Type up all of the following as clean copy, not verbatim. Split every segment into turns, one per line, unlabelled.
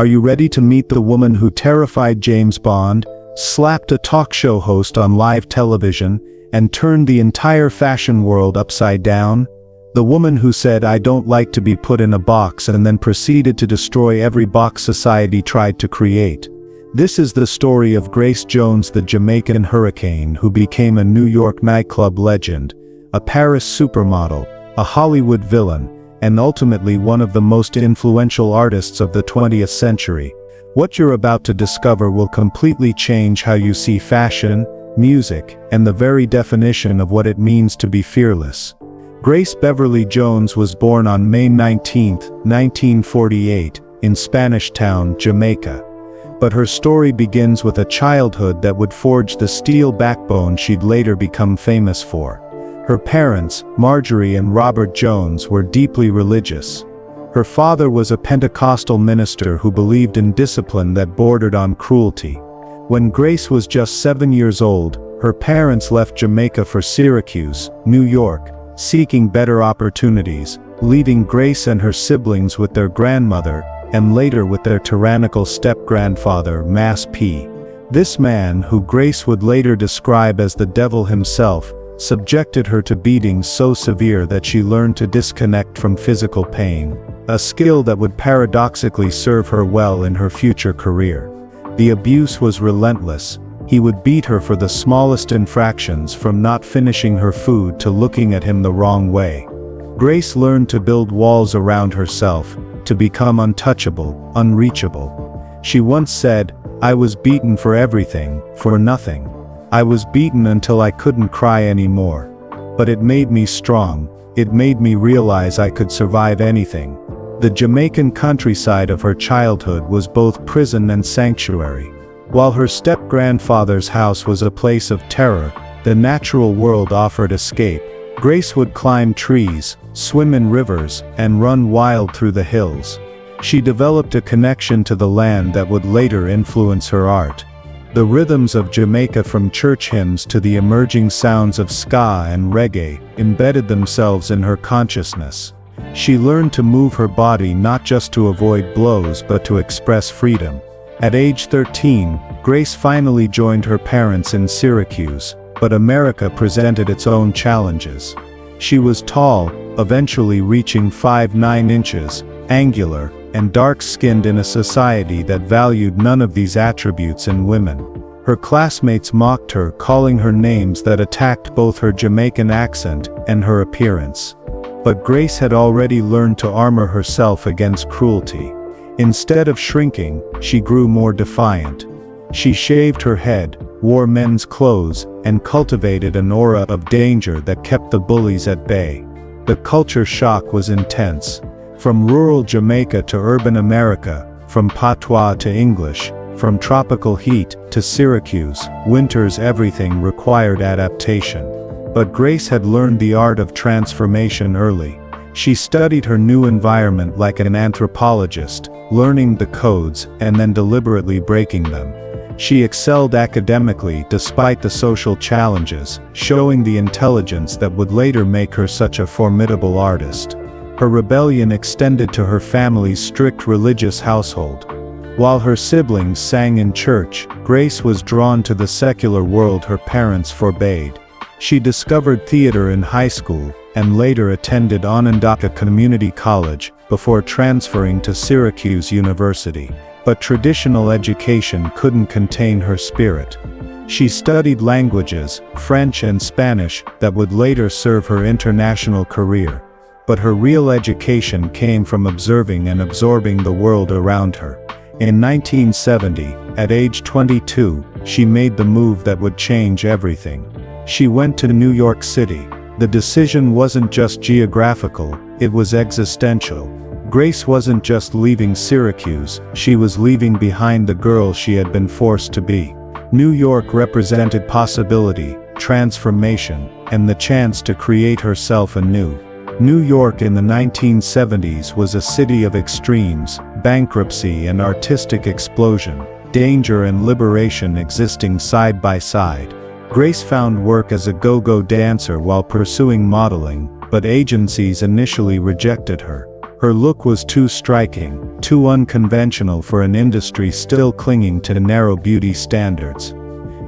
Are you ready to meet the woman who terrified James Bond, slapped a talk show host on live television, and turned the entire fashion world upside down? The woman who said, "I don't like to be put in a box," and then proceeded to destroy every box society tried to create. This is the story of Grace Jones, the Jamaican hurricane who became a New York nightclub legend, a Paris supermodel, a Hollywood villain, and ultimately one of the most influential artists of the 20th century. What you're about to discover will completely change how you see fashion, music, and the very definition of what it means to be fearless. Grace Beverly Jones was born on May 19, 1948, in Spanish Town, Jamaica. But her story begins with a childhood that would forge the steel backbone she'd later become famous for. Her parents, Marjorie and Robert Jones, were deeply religious. Her father was a Pentecostal minister who believed in discipline that bordered on cruelty. When Grace was just 7 years old, her parents left Jamaica for Syracuse, New York, seeking better opportunities, leaving Grace and her siblings with their grandmother, and later with their tyrannical step-grandfather, Mass P. This man, who Grace would later describe as the devil himself, subjected her to beatings so severe that she learned to disconnect from physical pain, a skill that would paradoxically serve her well in her future career. The abuse was relentless. He would beat her for the smallest infractions, from not finishing her food to looking at him the wrong way. Grace learned to build walls around herself, to become untouchable, unreachable. She once said, "I was beaten for everything, for nothing. I was beaten until I couldn't cry anymore. But it made me strong. It made me realize I could survive anything." The Jamaican countryside of her childhood was both prison and sanctuary. While her step-grandfather's house was a place of terror, the natural world offered escape. Grace would climb trees, swim in rivers, and run wild through the hills. She developed a connection to the land that would later influence her art. The rhythms of Jamaica, from church hymns to the emerging sounds of ska and reggae, embedded themselves in her consciousness. She learned to move her body not just to avoid blows but to express freedom. At age 13, Grace finally joined her parents in Syracuse, but America presented its own challenges. She was tall, eventually reaching 5'9" inches, angular, and dark-skinned in a society that valued none of these attributes in women. Her classmates mocked her, calling her names that attacked both her Jamaican accent and her appearance. But Grace had already learned to armor herself against cruelty. Instead of shrinking, she grew more defiant. She shaved her head, wore men's clothes, and cultivated an aura of danger that kept the bullies at bay. The culture shock was intense. From rural Jamaica to urban America, from patois to English, from tropical heat to Syracuse, winter's everything required adaptation. But Grace had learned the art of transformation early. She studied her new environment like an anthropologist, learning the codes and then deliberately breaking them. She excelled academically despite the social challenges, showing the intelligence that would later make her such a formidable artist. Her rebellion extended to her family's strict religious household. While her siblings sang in church, Grace was drawn to the secular world her parents forbade. She discovered theater in high school, and later attended Onondaga Community College, before transferring to Syracuse University. But traditional education couldn't contain her spirit. She studied languages, French and Spanish, that would later serve her international career. But her real education came from observing and absorbing the world around her. In 1970, at age 22, she made the move that would change everything. She went to New York City. The decision wasn't just geographical, it was existential. Grace wasn't just leaving Syracuse, she was leaving behind the girl she had been forced to be. New York represented possibility, transformation, and the chance to create herself anew. New York in the 1970s was a city of extremes, bankruptcy and artistic explosion, danger and liberation existing side by side. Grace found work as a go-go dancer while pursuing modeling, but agencies initially rejected her. Her look was too striking, too unconventional for an industry still clinging to narrow beauty standards.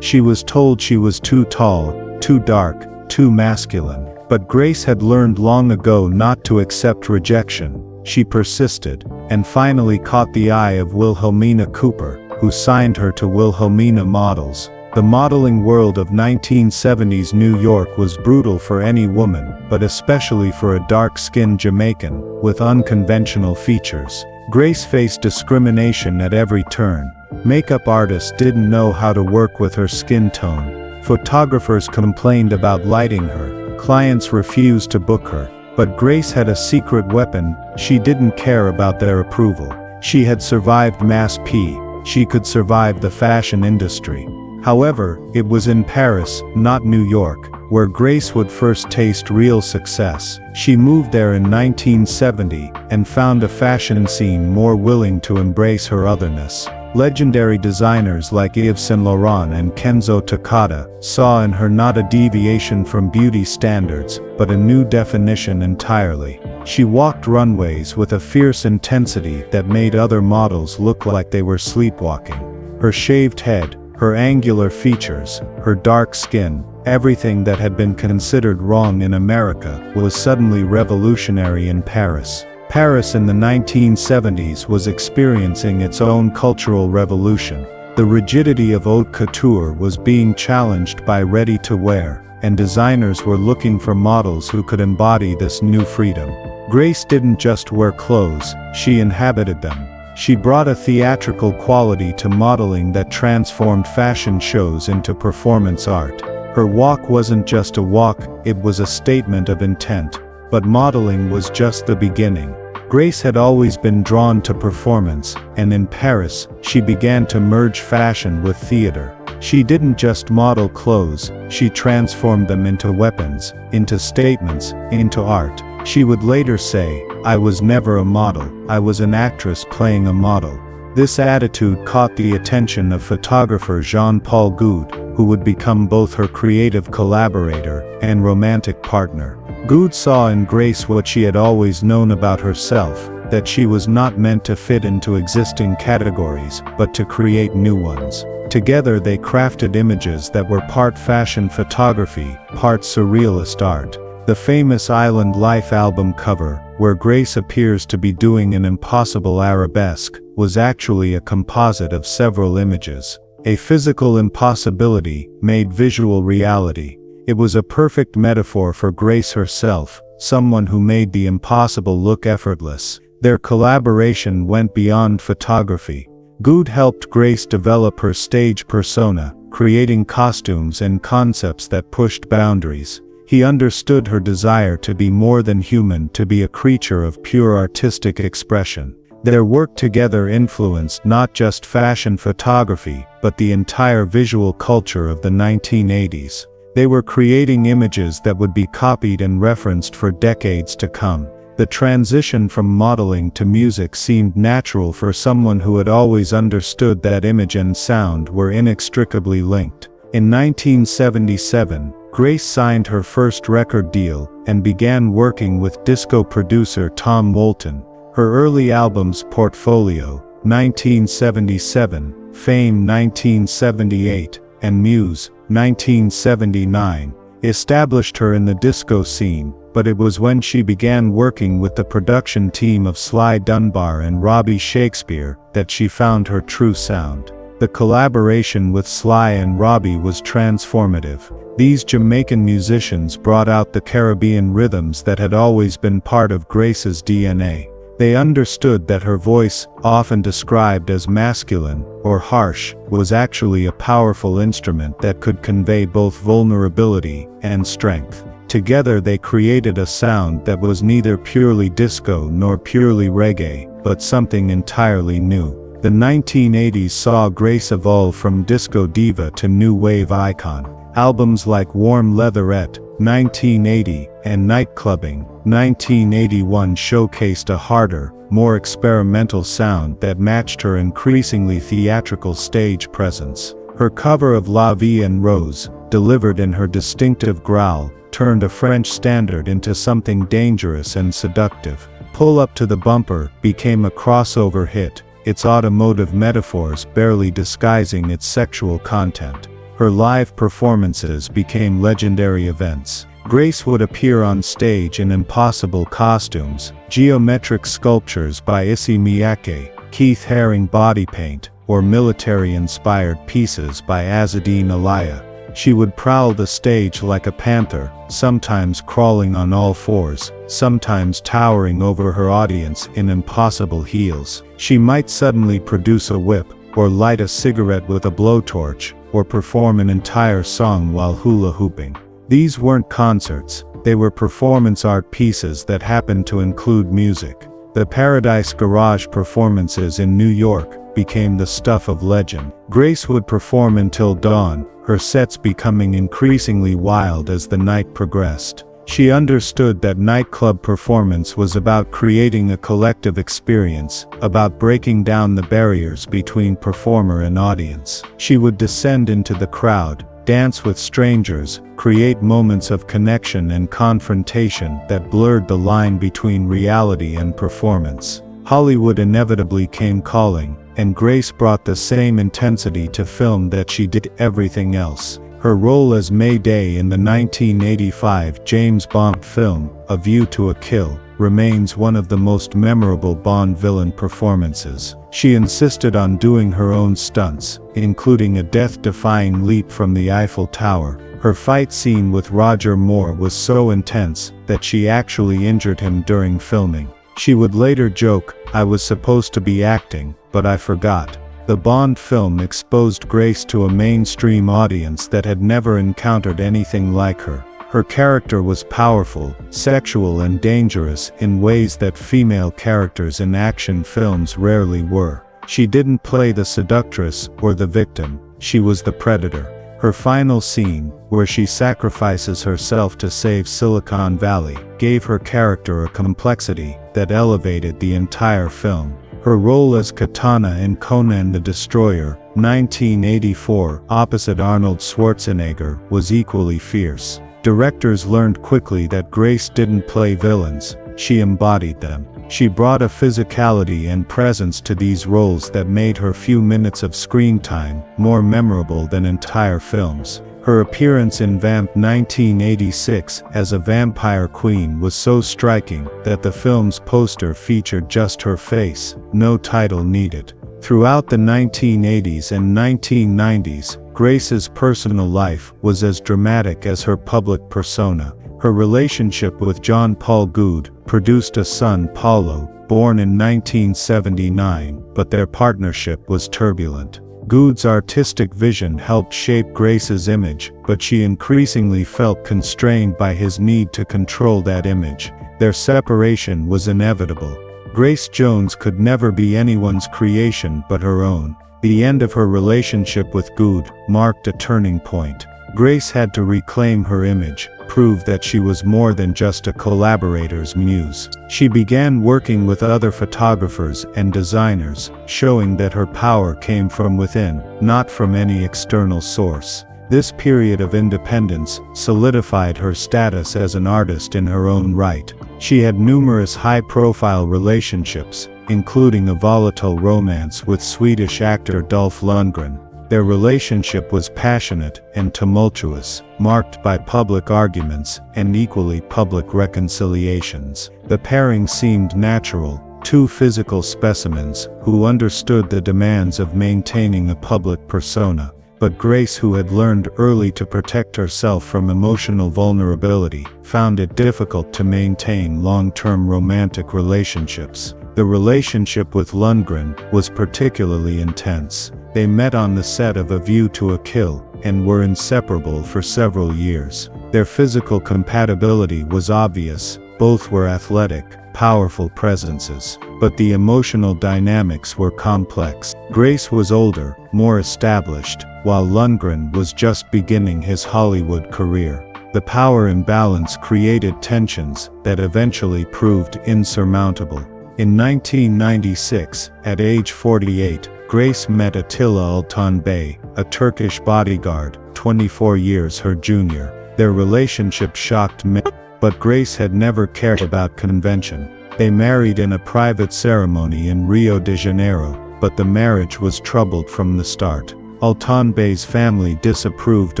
She was told she was too tall, too dark, too masculine. But Grace had learned long ago not to accept rejection. She persisted, and finally caught the eye of Wilhelmina Cooper, who signed her to Wilhelmina Models. The modeling world of 1970s New York was brutal for any woman, but especially for a dark-skinned Jamaican, with unconventional features. Grace faced discrimination at every turn. Makeup artists didn't know how to work with her skin tone. Photographers complained about lighting her. Clients refused to book her. But Grace had a secret weapon. She didn't care about their approval. She had survived Mass P. She could survive the fashion industry. However, it was in Paris, not New York, where Grace would first taste real success. She moved there in 1970, and found a fashion scene more willing to embrace her otherness. Legendary designers like Yves Saint Laurent and Kenzo Takada saw in her not a deviation from beauty standards, but a new definition entirely. She walked runways with a fierce intensity that made other models look like they were sleepwalking. Her shaved head, her angular features, her dark skin, everything that had been considered wrong in America was suddenly revolutionary in Paris. Paris in the 1970s was experiencing its own cultural revolution. The rigidity of haute couture was being challenged by ready-to-wear, and designers were looking for models who could embody this new freedom. Grace didn't just wear clothes, she inhabited them. She brought a theatrical quality to modeling that transformed fashion shows into performance art. Her walk wasn't just a walk, it was a statement of intent. But modeling was just the beginning. Grace had always been drawn to performance, and in Paris, she began to merge fashion with theater. She didn't just model clothes, she transformed them into weapons, into statements, into art. She would later say, "I was never a model, I was an actress playing a model." This attitude caught the attention of photographer Jean-Paul Goude, who would become both her creative collaborator and romantic partner. Goude saw in Grace what she had always known about herself, that she was not meant to fit into existing categories, but to create new ones. Together they crafted images that were part fashion photography, part surrealist art. The famous Island Life album cover, where Grace appears to be doing an impossible arabesque, was actually a composite of several images. A physical impossibility made visual reality. It was a perfect metaphor for Grace herself, someone who made the impossible look effortless. Their collaboration went beyond photography. Goude helped Grace develop her stage persona, creating costumes and concepts that pushed boundaries. He understood her desire to be more than human, to be a creature of pure artistic expression. Their work together influenced not just fashion photography, but the entire visual culture of the 1980s. They were creating images that would be copied and referenced for decades to come. The transition from modeling to music seemed natural for someone who had always understood that image and sound were inextricably linked. In 1977, Grace signed her first record deal, and began working with disco producer Tom Moulton. Her early albums Portfolio, 1977, Fame 1978, and Muse, 1979, established her in the disco scene, but it was when she began working with the production team of Sly Dunbar and Robbie Shakespeare that she found her true sound. The collaboration with Sly and Robbie was transformative. These Jamaican musicians brought out the Caribbean rhythms that had always been part of Grace's DNA. They understood that her voice, often described as masculine or harsh, was actually a powerful instrument that could convey both vulnerability and strength. Together they created a sound that was neither purely disco nor purely reggae, but something entirely new. The 1980s saw Grace evolve from disco diva to new wave icon. Albums like Warm Leatherette, 1980, and Nightclubbing, 1981 showcased a harder, more experimental sound that matched her increasingly theatrical stage presence. Her cover of La Vie en Rose, delivered in her distinctive growl, turned a French standard into something dangerous and seductive. Pull Up to the Bumper became a crossover hit, its automotive metaphors barely disguising its sexual content. Her live performances became legendary events. Grace would appear on stage in impossible costumes, geometric sculptures by Issey Miyake, Keith Haring body paint, or military-inspired pieces by Azzedine Alaïa. She would prowl the stage like a panther, sometimes crawling on all fours, sometimes towering over her audience in impossible heels. She might suddenly produce a whip, or light a cigarette with a blowtorch, or perform an entire song while hula hooping. These weren't concerts, they were performance art pieces that happened to include music. The Paradise Garage performances in New York became the stuff of legend. Grace would perform until dawn, her sets becoming increasingly wild as the night progressed. She understood that nightclub performance was about creating a collective experience, about breaking down the barriers between performer and audience. She would descend into the crowd, dance with strangers, create moments of connection and confrontation that blurred the line between reality and performance. Hollywood inevitably came calling, and Grace brought the same intensity to film that she did everything else. Her role as May Day in the 1985 James Bond film, A View to a Kill, remains one of the most memorable Bond villain performances. She insisted on doing her own stunts, including a death-defying leap from the Eiffel Tower. Her fight scene with Roger Moore was so intense that she actually injured him during filming. She would later joke, "I was supposed to be acting, but I forgot." The Bond film exposed Grace to a mainstream audience that had never encountered anything like her. Her character was powerful, sexual and dangerous in ways that female characters in action films rarely were. She didn't play the seductress or the victim, she was the predator. Her final scene, where she sacrifices herself to save Silicon Valley, gave her character a complexity that elevated the entire film. Her role as Katana in Conan the Destroyer, 1984, opposite Arnold Schwarzenegger, was equally fierce. Directors learned quickly that Grace didn't play villains, she embodied them. She brought a physicality and presence to these roles that made her few minutes of screen time more memorable than entire films. Her appearance in Vamp 1986 as a vampire queen was so striking that the film's poster featured just her face, no title needed. Throughout the 1980s and 1990s, Grace's personal life was as dramatic as her public persona. Her relationship with Jean-Paul Goude produced a son, Paulo, born in 1979, but their partnership was turbulent. Goude's artistic vision helped shape Grace's image, but she increasingly felt constrained by his need to control that image. Their separation was inevitable. Grace Jones could never be anyone's creation but her own. The end of her relationship with Goude marked a turning point. Grace had to reclaim her image, prove that she was more than just a collaborator's muse. She began working with other photographers and designers, showing that her power came from within, not from any external source. This period of independence solidified her status as an artist in her own right. She had numerous high-profile relationships, including a volatile romance with Swedish actor Dolph Lundgren. Their relationship was passionate and tumultuous, marked by public arguments and equally public reconciliations. The pairing seemed natural, two physical specimens who understood the demands of maintaining a public persona. But Grace, who had learned early to protect herself from emotional vulnerability, found it difficult to maintain long-term romantic relationships. The relationship with Lundgren was particularly intense. They met on the set of A View to a Kill, and were inseparable for several years. Their physical compatibility was obvious, both were athletic, powerful presences. But the emotional dynamics were complex. Grace was older, more established, while Lundgren was just beginning his Hollywood career. The power imbalance created tensions that eventually proved insurmountable. In 1996, at age 48, Grace met Attila Altan Bey, a Turkish bodyguard, 24 years her junior. Their relationship shocked many, but Grace had never cared about convention. They married in a private ceremony in Rio de Janeiro, but the marriage was troubled from the start. Altanbe's family disapproved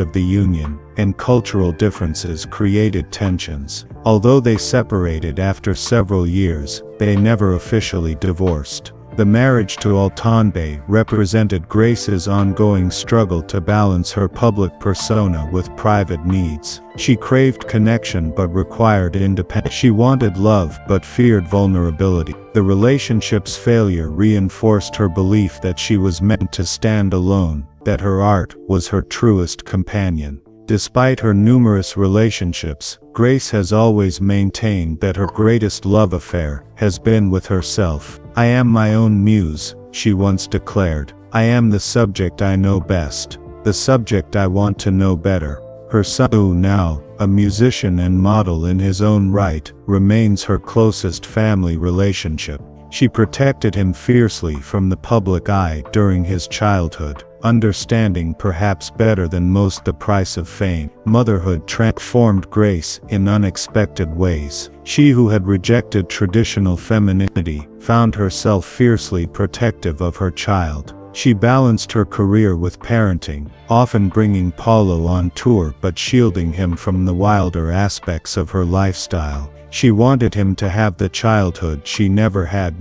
of the union, and cultural differences created tensions. Although they separated after several years, they never officially divorced. The marriage to Altanbe represented Grace's ongoing struggle to balance her public persona with private needs. She craved connection but required independence. She wanted love but feared vulnerability. The relationship's failure reinforced her belief that she was meant to stand alone, that her art was her truest companion. Despite her numerous relationships, Grace has always maintained that her greatest love affair has been with herself. "I am my own muse," she once declared. "I am the subject I know best, the subject I want to know better." Her son, who now, a musician and model in his own right, remains her closest family relationship. She protected him fiercely from the public eye during his childhood, understanding perhaps better than most the price of fame. Motherhood transformed Grace in unexpected ways. She who had rejected traditional femininity found herself fiercely protective of her child. She balanced her career with parenting, often bringing Paulo on tour but shielding him from the wilder aspects of her lifestyle. She wanted him to have the childhood she never had: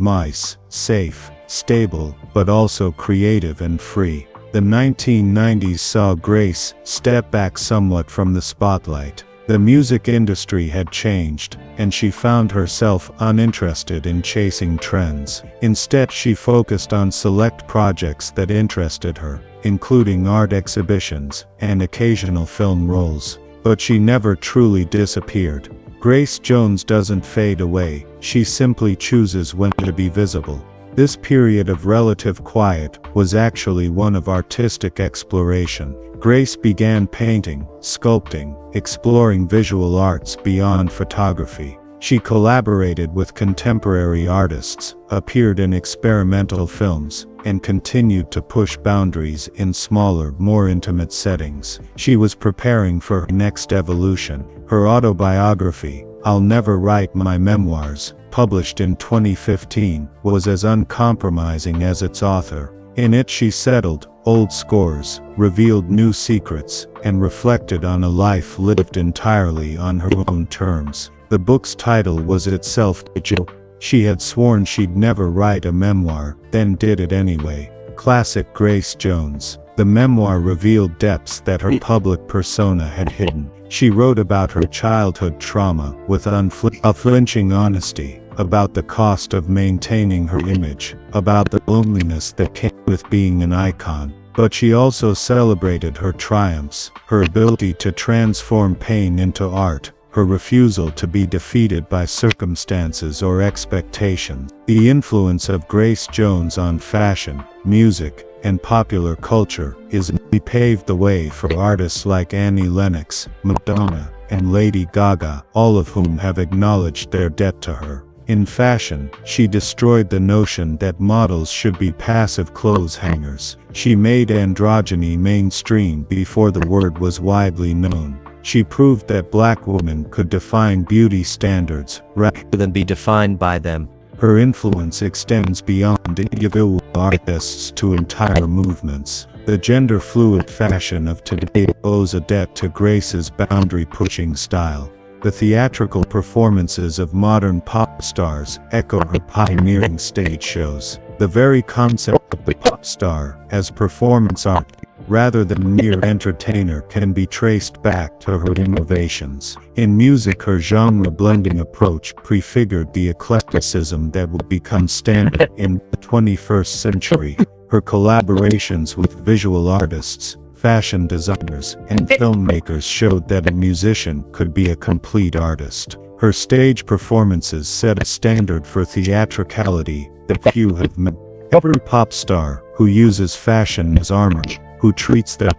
safe, stable, but also creative and free. The 1990s saw Grace step back somewhat from the spotlight. The music industry had changed, and she found herself uninterested in chasing trends. Instead, she focused on select projects that interested her, including art exhibitions and occasional film roles. But she never truly disappeared. Grace Jones doesn't fade away, she simply chooses when to be visible. This period of relative quiet was actually one of artistic exploration. Grace began painting, sculpting, exploring visual arts beyond photography. She collaborated with contemporary artists, appeared in experimental films, and continued to push boundaries in smaller, more intimate settings. She was preparing for her next evolution. Her autobiography, "I'll Never Write My Memoirs," published in 2015, was as uncompromising as its author. In it she settled old scores, revealed new secrets, and reflected on a life lived entirely on her own terms. The book's title was itself a joke. She had sworn she'd never write a memoir, then did it anyway. Classic Grace Jones. The memoir revealed depths that her public persona had hidden. She wrote about her childhood trauma with unflinching honesty, about the cost of maintaining her image, about the loneliness that came with being an icon. But she also celebrated her triumphs, her ability to transform pain into art, her refusal to be defeated by circumstances or expectations. The influence of Grace Jones on fashion, music, and popular culture paved the way for artists like Annie Lennox, Madonna, and Lady Gaga, all of whom have acknowledged their debt to her. In fashion, she destroyed the notion that models should be passive clothes hangers. She made androgyny mainstream before the word was widely known. She proved that black women could define beauty standards rather
than be defined by them.
Her influence extends beyond individual artists to entire movements. The gender-fluid fashion of today owes a debt to Grace's boundary-pushing style. The theatrical performances of modern pop stars echo her pioneering stage shows. The very concept of the pop star as performance art, rather than mere entertainer, can be traced back to her innovations. In music, her genre-blending approach prefigured the eclecticism that would become standard in the 21st century. Her collaborations with visual artists, fashion designers, and filmmakers showed that a musician could be a complete artist. Her stage performances set a standard for theatricality that few have met. Every pop star who uses fashion as armor, who treats them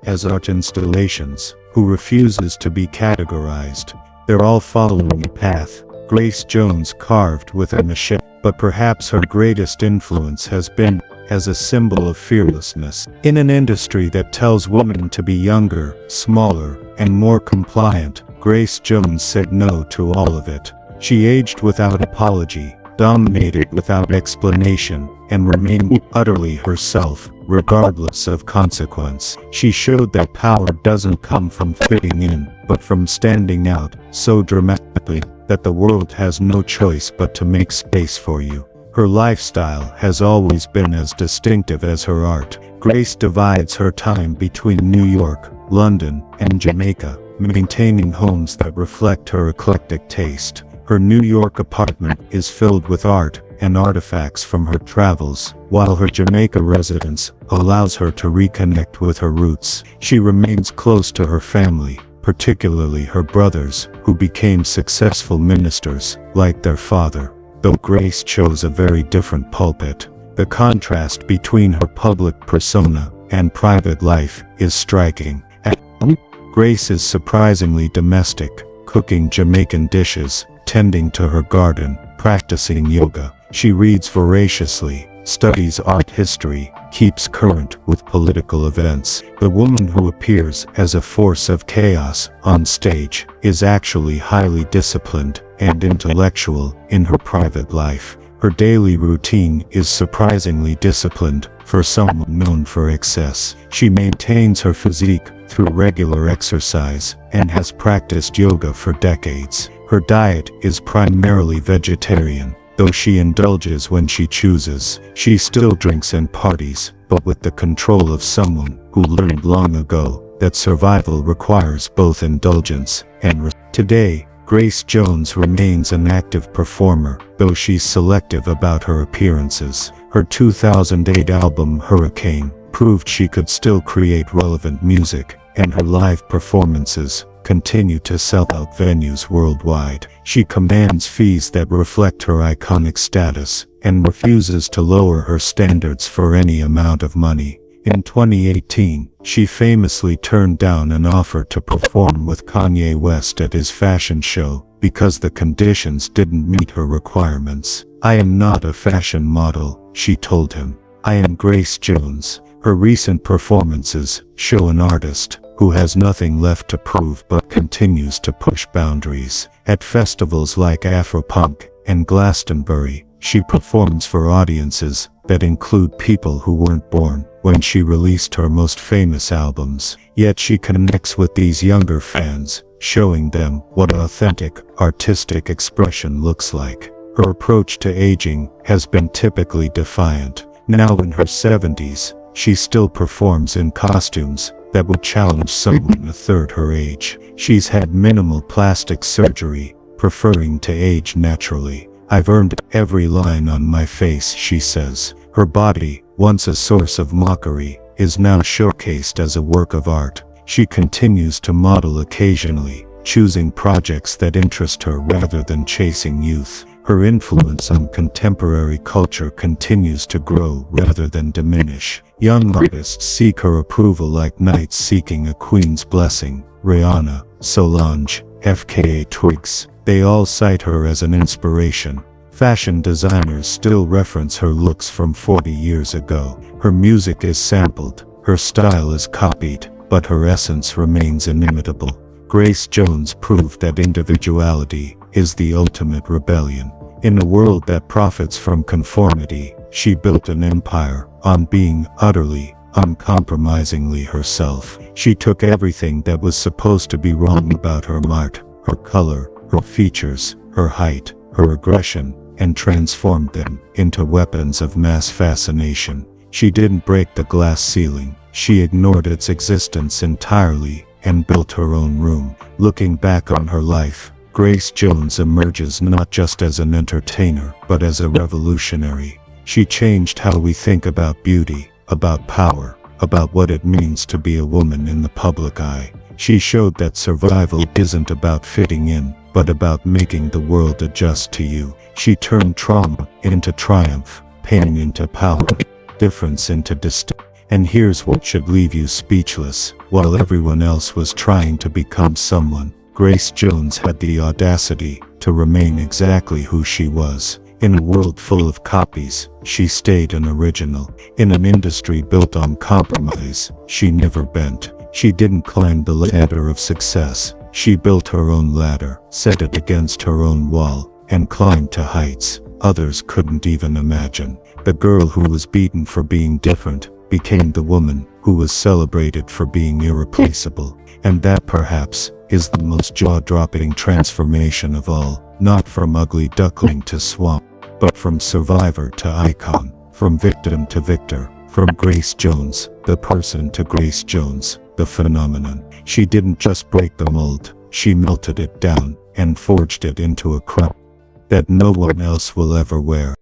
as art installations, who refuses to be categorized, they're all following a path Grace Jones carved with a machete. But perhaps her greatest influence has been as a symbol of fearlessness. In an industry that tells women to be younger, smaller, and more compliant, Grace Jones said no to all of it. She aged without apology, dominated without explanation, and remained utterly herself, regardless of consequence. She showed that power doesn't come from fitting in, but from standing out, so dramatically that the world has no choice but to make space for you. Her lifestyle has always been as distinctive as her art. Grace divides her time between New York, London, and Jamaica, maintaining homes that reflect her eclectic taste. Her New York apartment is filled with art and artifacts from her travels, while her Jamaica residence allows her to reconnect with her roots. She remains close to her family, particularly her brothers, who became successful ministers, like their father. Though Grace chose a very different pulpit, the contrast between her public persona and private life is striking. At home, Grace is surprisingly domestic, cooking Jamaican dishes, tending to her garden, practicing yoga. She reads voraciously, studies art history, keeps current with political events. The woman who appears as a force of chaos on stage is actually highly disciplined and intellectual in her private life. Her daily routine is surprisingly disciplined for someone known for excess. She maintains her physique through regular exercise and has practiced yoga for decades. Her diet is primarily vegetarian, though she indulges when she chooses. She still drinks and parties, but with the control of someone who learned long ago that survival requires both indulgence and Today, Grace Jones remains an active performer, though she's selective about her appearances. Her 2008 album Hurricane proved she could still create relevant music, and her live performances continue to sell out venues worldwide. She commands fees that reflect her iconic status, and refuses to lower her standards for any amount of money. In 2018, she famously turned down an offer to perform with Kanye West at his fashion show, because the conditions didn't meet her requirements. "I am not a fashion model," she told him. "I am Grace Jones." Her recent performances show an artist who has nothing left to prove but continues to push boundaries. At festivals like Afropunk and Glastonbury, she performs for audiences that include people who weren't born when she released her most famous albums. Yet she connects with these younger fans, showing them what authentic, artistic expression looks like. Her approach to aging has been typically defiant. Now in her 70s, she still performs in costumes that would challenge someone a third her age. She's had minimal plastic surgery, preferring to age naturally. "I've earned every line on my face," she says. Her body, once a source of mockery, is now showcased as a work of art. She continues to model occasionally, choosing projects that interest her rather than chasing youth. Her influence on contemporary culture continues to grow rather than diminish. Young artists seek her approval like knights seeking a queen's blessing. Rihanna, Solange, FKA Twigs, they all cite her as an inspiration. Fashion designers still reference her looks from 40 years ago. Her music is sampled, her style is copied, but her essence remains inimitable. Grace Jones proved that individuality is the ultimate rebellion. In a world that profits from conformity, she built an empire on being utterly, uncompromisingly herself. She took everything that was supposed to be wrong about her art, her color, her features, her height, her aggression, and transformed them into weapons of mass fascination. She didn't break the glass ceiling, she ignored its existence entirely and built her own room. Looking back on her life, Grace Jones emerges not just as an entertainer, but as a revolutionary. She changed how we think about beauty, about power, about what it means to be a woman in the public eye. She showed that survival isn't about fitting in, but about making the world adjust to you. She turned trauma into triumph, pain into power, difference into distinction. And here's what should leave you speechless. While everyone else was trying to become someone, Grace Jones had the audacity to remain exactly who she was. In a world full of copies, she stayed an original. In an industry built on compromise, she never bent. She didn't climb the ladder of success,
She built her own ladder, set it against her own wall, and climbed to heights others couldn't even imagine. The girl who was beaten for being different became the woman who was celebrated for being irreplaceable. And that perhaps is the most jaw-dropping transformation of all, not from ugly duckling to swamp, but from survivor to icon, from victim to victor, from Grace Jones, the person, to Grace Jones, the phenomenon. She didn't just break the mold, she melted it down and forged it into a crown that no one else will ever wear.